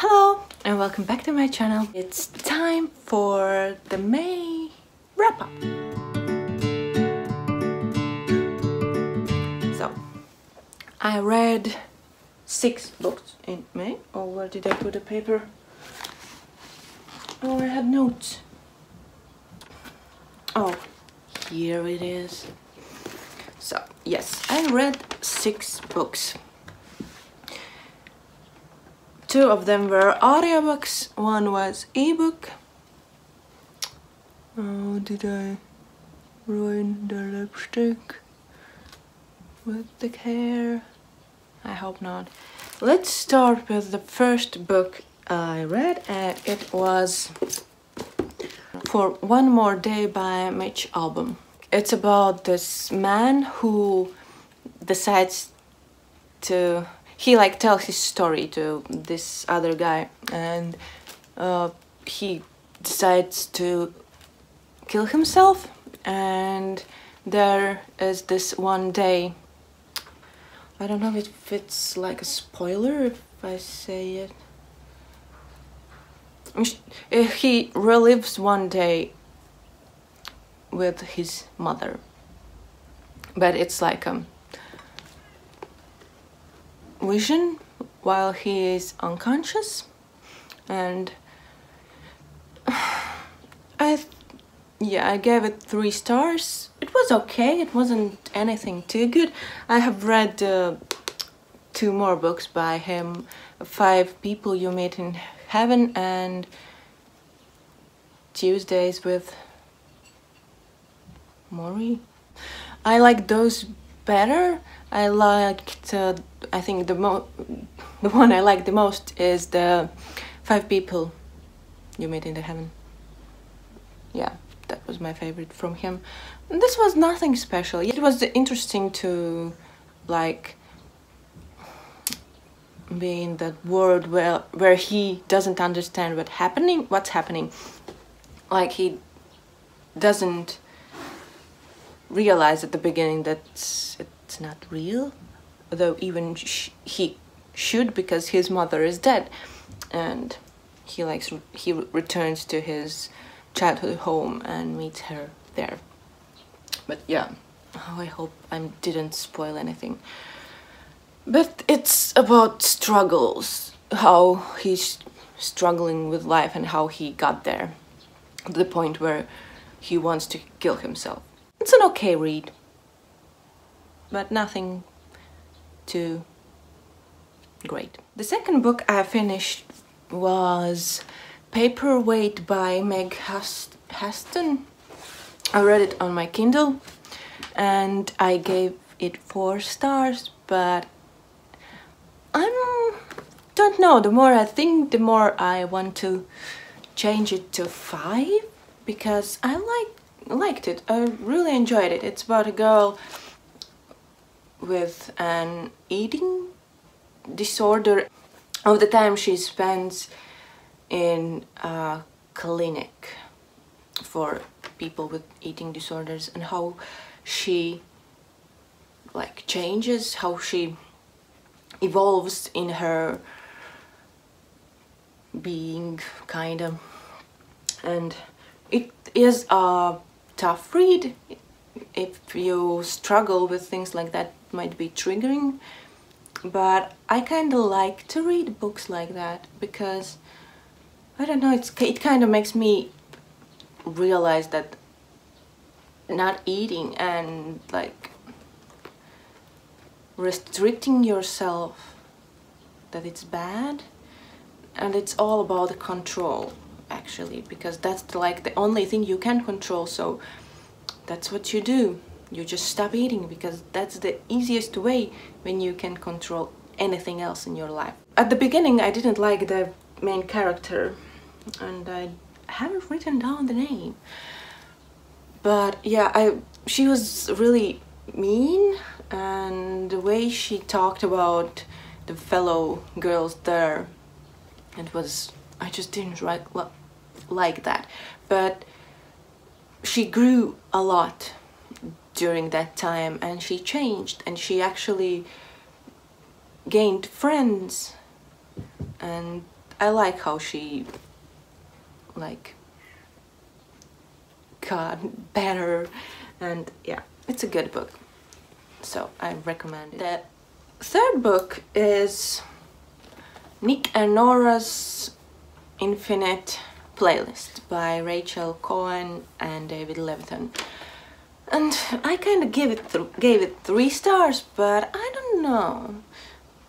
Hello and welcome back to my channel. It's time for the May wrap-up. So, I read 6 books in May. Oh, where did I put the paper? Oh, I had notes. Oh, here it is. So, yes, I read 6 books. 2 of them were audiobooks, 1 was ebook. Oh, did I ruin the lipstick with the hair? I hope not. Let's start with the first book I read, and it was For One More Day by Mitch Albom. It's about this man who decides to he tells his story to this other guy, and he decides to kill himself. And there is this one day, I don't know if it's like a spoiler if I say it. He relives one day with his mother, but it's like a vision while he is unconscious. And I gave it 3 stars. It was okay, it wasn't anything too good. I have read 2 more books by him, 5 People You Meet in Heaven and Tuesdays with Maury. I like those better. I liked, I think the one I like the most is the 5 People You Meet in the Heaven. Yeah, that was my favorite from him. And this was nothing special. It was interesting to be in that world where he doesn't understand what's happening. Like, he doesn't realize at the beginning that it's not real, though even he should, because his mother is dead, and he returns to his childhood home and meets her there. But yeah, I hope I didn't spoil anything. But it's about struggles, how he's struggling with life and how he got there, to the point where he wants to kill himself. It's an okay read, but nothing too great. The second book I finished was Paperweight by Meg Haston. I read it on my Kindle and I gave it 4 stars, but I don't know, the more I think, the more I want to change it to 5, because I liked it. I really enjoyed it. It's about a girl with an eating disorder. All the time she spends in a clinic for people with eating disorders, and how she changes, how she evolves in her being, kinda. And it is a tough read. If you struggle with things like that, it might be triggering, but I kind of like to read books like that, because I don't know, it kind of makes me realize that not eating and restricting yourself, that it's bad, and it's all about the control, actually, because that's the only thing you can control. So that's what you do. You just stop eating, because that's the easiest way when you can control anything else in your life. At the beginning I didn't like the main character, and I haven't written down the name, but yeah, she was really mean, and the way she talked about the fellow girls there, I just didn't like that. But she grew a lot during that time, and she changed, and she actually gained friends, and I like how she like got better, and yeah, it's a good book, so I recommend it. The third book is Nick and Nora's Infinite Playlist by Rachel Cohen and David Levitan. And I kind of gave it 3 stars, but I don't know.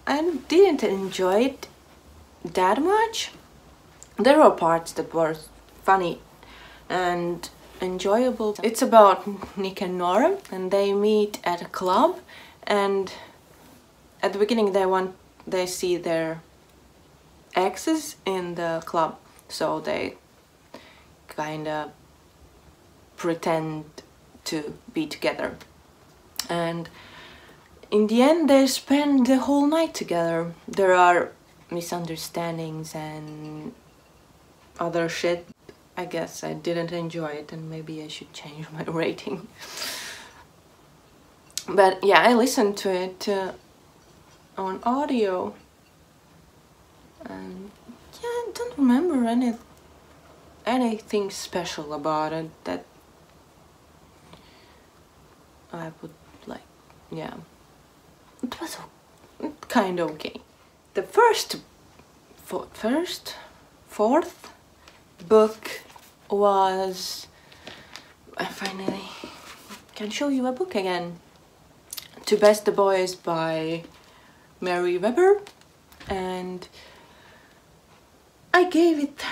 I didn't enjoy it that much. There were parts that were funny and enjoyable. It's about Nick and Nora, and they meet at a club, and at the beginning they see their exes in the club, so they kind of pretend to be together, and in the end they spend the whole night together. There are misunderstandings and other shit. I guess I didn't enjoy it, and maybe I should change my rating. But yeah, I listened to it on audio, and yeah, I don't remember anything special about it that I would like. Yeah, it was kind of okay. The fourth book was, I finally can show you a book again. To Best the Boys by Mary Weber, and I gave it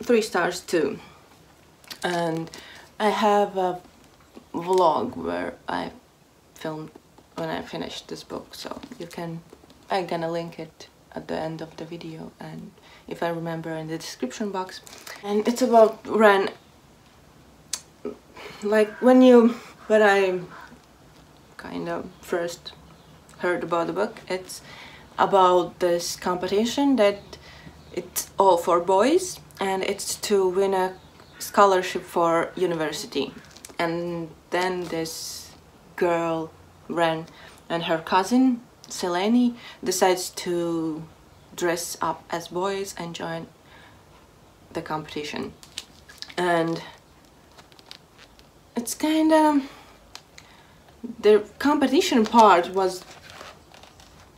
3 stars too. And I have a vlog where I filmed when I finished this book, so I'm gonna link it at the end of the video, and if I remember, in the description box. And it's about Ren. Like when I kind of first heard about the book, it's about this competition that it's all for boys, and it's to win a scholarship for university. And then this girl, Ren, and her cousin, Selene, decides to dress up as boys and join the competition. And it's kind of, the competition part was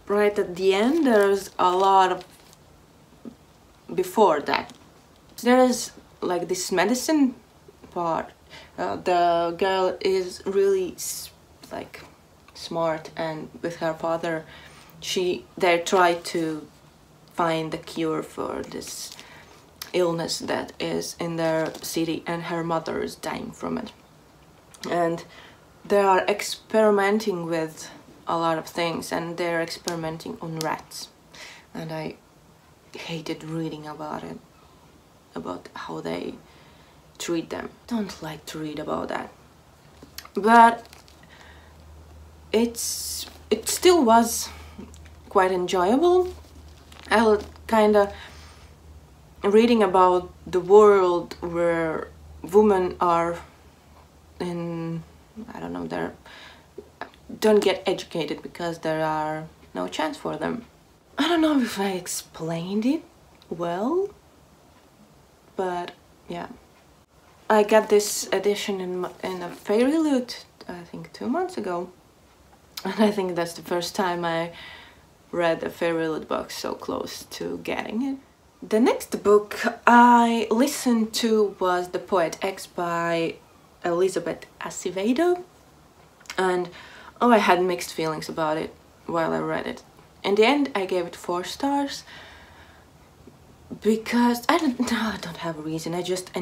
right at the end. There's a lot of before that. There's like this medicine part. The girl is really like smart, and with her father they try to find the cure for this illness that is in their city, and her mother is dying from it. And they are experimenting with a lot of things, and they're experimenting on rats. And I hated reading about it, about how they treat them. Don't like to read about that. But it still was quite enjoyable. I was kind of reading about the world where women are in, I don't know, don't get educated because there are no chance for them. I don't know if I explained it well, but yeah. I got this edition in a Fairy Loot, I think 2 months ago, and I think that's the first time I read a Fairy Loot book so close to getting it. The next book I listened to was The Poet X by Elizabeth Acevedo, and oh, I had mixed feelings about it while I read it. In the end, I gave it 4 stars because I don't have a reason. I just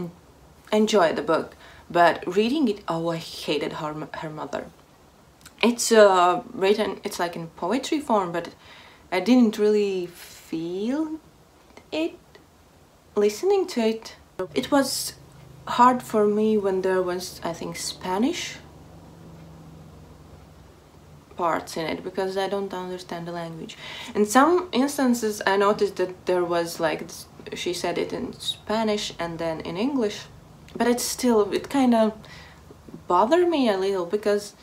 enjoyed the book, but reading it, oh, I hated her mother. It's written, it's like in poetry form, but I didn't really feel it listening to it. It was hard for me when there was, I think, Spanish parts in it, because I don't understand the language. In some instances I noticed that there was like, she said it in Spanish and then in English, but it kind of bothered me a little, because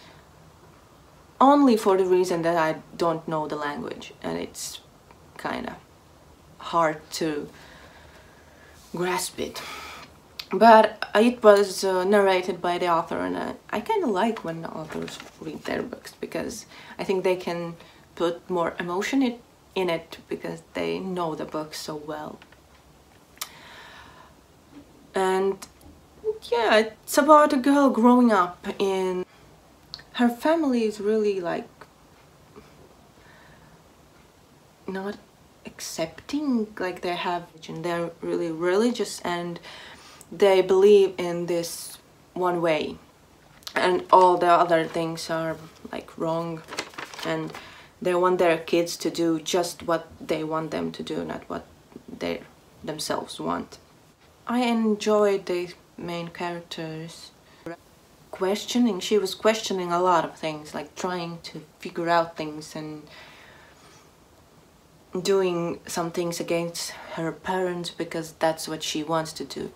only for the reason that I don't know the language, and it's kind of hard to grasp it. But it was narrated by the author, and I kind of like when authors read their books, because I think they can put more emotion in it because they know the book so well. And yeah, it's about a girl growing up in... Her family is really like not accepting, like they have, and they're really religious and they believe in this one way, and all the other things are like wrong, and they want their kids to do just what they want them to do, not what they themselves want. I enjoyed the main characters questioning. She was questioning a lot of things, like trying to figure out things and doing some things against her parents because that's what she wants to do.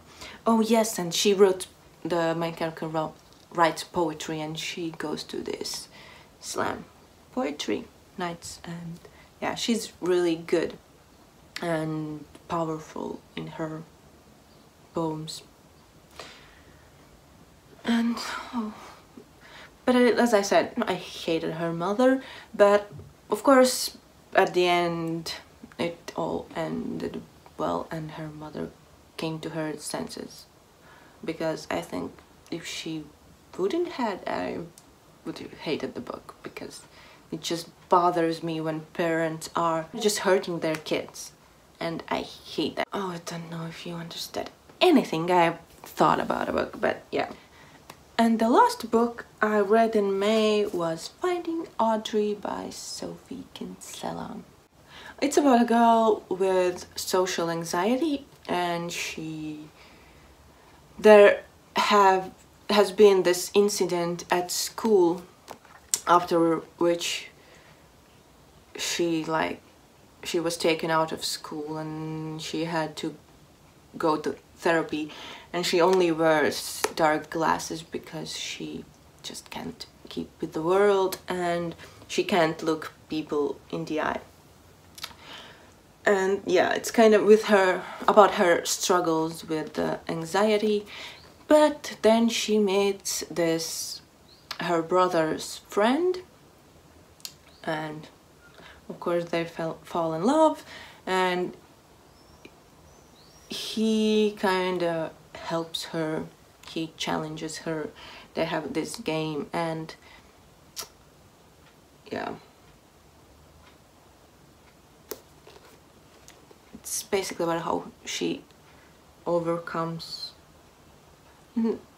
Oh yes, and she wrote, the main character writes poetry, and she goes to this slam poetry nights, and yeah, she's really good and powerful in her poems. And but as I said, I hated her mother, but of course at the end it all ended well and her mother came to her senses, because I think if she wouldn't had, I would have hated the book, because it just bothers me when parents are just hurting their kids, and I hate that. Oh, I don't know if you understood anything I thought about a book, but yeah. And the last book I read in May was Finding Audrey by Sophie Kinsella. It's about a girl with social anxiety, and there has been this incident at school after which she was taken out of school and she had to go to therapy, and she only wears dark glasses because she just can't keep with the world and she can't look people in the eye. And yeah, it's kind of with her, about her struggles with anxiety, but then she meets her brother's friend, and of course they fall in love, and he kind of helps her, he challenges her, they have this game, and yeah, it's basically about how she overcomes.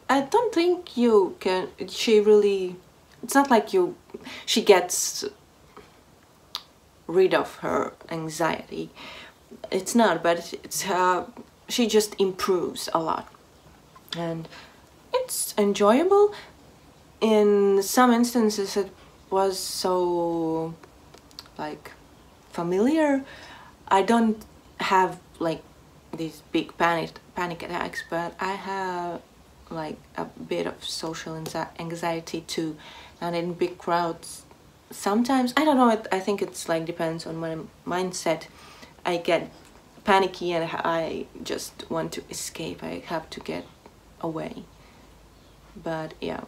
I don't think you can, it's not like she gets rid of her anxiety, it's not, but she just improves a lot, and it's enjoyable. In some instances it was so like familiar. I don't have like these big panic attacks, but I have like a bit of social anxiety too, and in big crowds sometimes, I don't know, I think it's like depends on my mindset. I get panicky and I just want to escape, I have to get away. But yeah,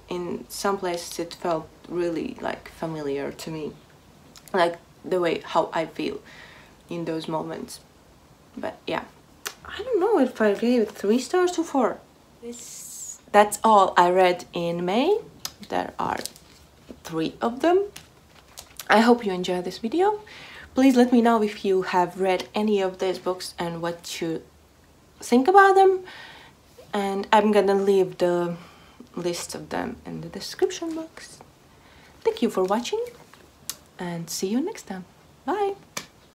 in some places it felt really like familiar to me, like the way how I feel in those moments. But yeah, I don't know if I gave it 3 stars or 4. That's all I read in May. There are 3 of them. I hope you enjoyed this video. Please let me know if you have read any of these books and what you think about them. And I'm gonna leave the list of them in the description box. Thank you for watching and see you next time. Bye!